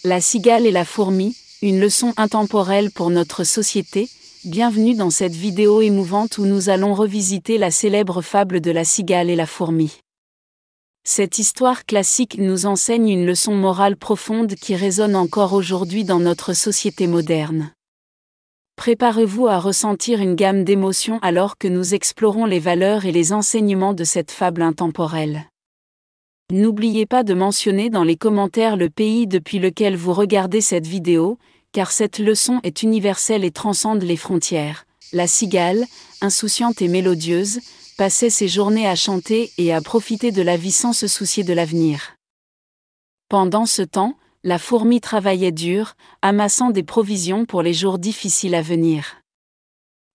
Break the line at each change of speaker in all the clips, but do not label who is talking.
La cigale et la fourmi, une leçon intemporelle pour notre société. Bienvenue dans cette vidéo émouvante où nous allons revisiter la célèbre fable de la cigale et la fourmi. Cette histoire classique nous enseigne une leçon morale profonde qui résonne encore aujourd'hui dans notre société moderne. Préparez-vous à ressentir une gamme d'émotions alors que nous explorons les valeurs et les enseignements de cette fable intemporelle. N'oubliez pas de mentionner dans les commentaires le pays depuis lequel vous regardez cette vidéo, car cette leçon est universelle et transcende les frontières. La cigale, insouciante et mélodieuse, passait ses journées à chanter et à profiter de la vie sans se soucier de l'avenir. Pendant ce temps, la fourmi travaillait dur, amassant des provisions pour les jours difficiles à venir.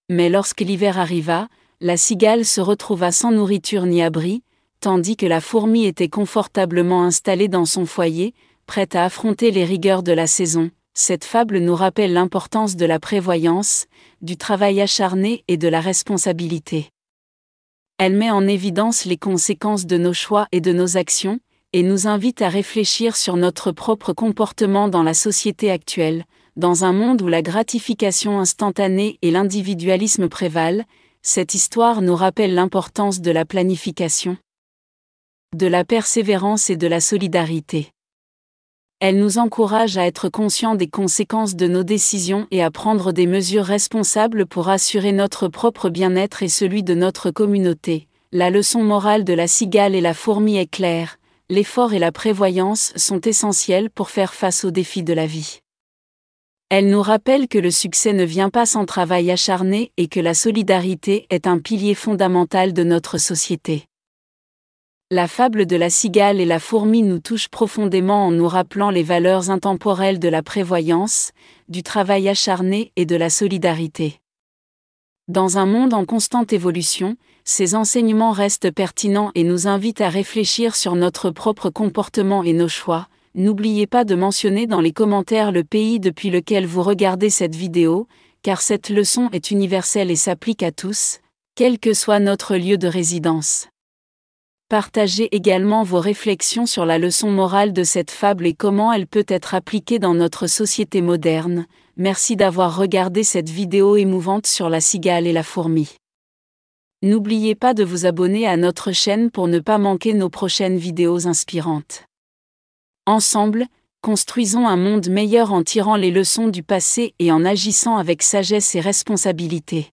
Mais lorsque l'hiver arriva, la cigale se retrouva sans nourriture ni abri, tandis que la fourmi était confortablement installée dans son foyer, prête à affronter les rigueurs de la saison. Cette fable nous rappelle l'importance de la prévoyance, du travail acharné et de la responsabilité. Elle met en évidence les conséquences de nos choix et de nos actions, et nous invite à réfléchir sur notre propre comportement dans la société actuelle. Dans un monde où la gratification instantanée et l'individualisme prévalent, cette histoire nous rappelle l'importance de la planification, de la persévérance et de la solidarité. Elle nous encourage à être conscients des conséquences de nos décisions et à prendre des mesures responsables pour assurer notre propre bien-être et celui de notre communauté. La leçon morale de la cigale et la fourmi est claire: l'effort et la prévoyance sont essentiels pour faire face aux défis de la vie. Elle nous rappelle que le succès ne vient pas sans travail acharné et que la solidarité est un pilier fondamental de notre société. La fable de la cigale et la fourmi nous touche profondément en nous rappelant les valeurs intemporelles de la prévoyance, du travail acharné et de la solidarité. Dans un monde en constante évolution, ces enseignements restent pertinents et nous invitent à réfléchir sur notre propre comportement et nos choix. N'oubliez pas de mentionner dans les commentaires le pays depuis lequel vous regardez cette vidéo, car cette leçon est universelle et s'applique à tous, quel que soit notre lieu de résidence. Partagez également vos réflexions sur la leçon morale de cette fable et comment elle peut être appliquée dans notre société moderne. Merci d'avoir regardé cette vidéo émouvante sur la cigale et la fourmi. N'oubliez pas de vous abonner à notre chaîne pour ne pas manquer nos prochaines vidéos inspirantes. Ensemble, construisons un monde meilleur en tirant les leçons du passé et en agissant avec sagesse et responsabilité.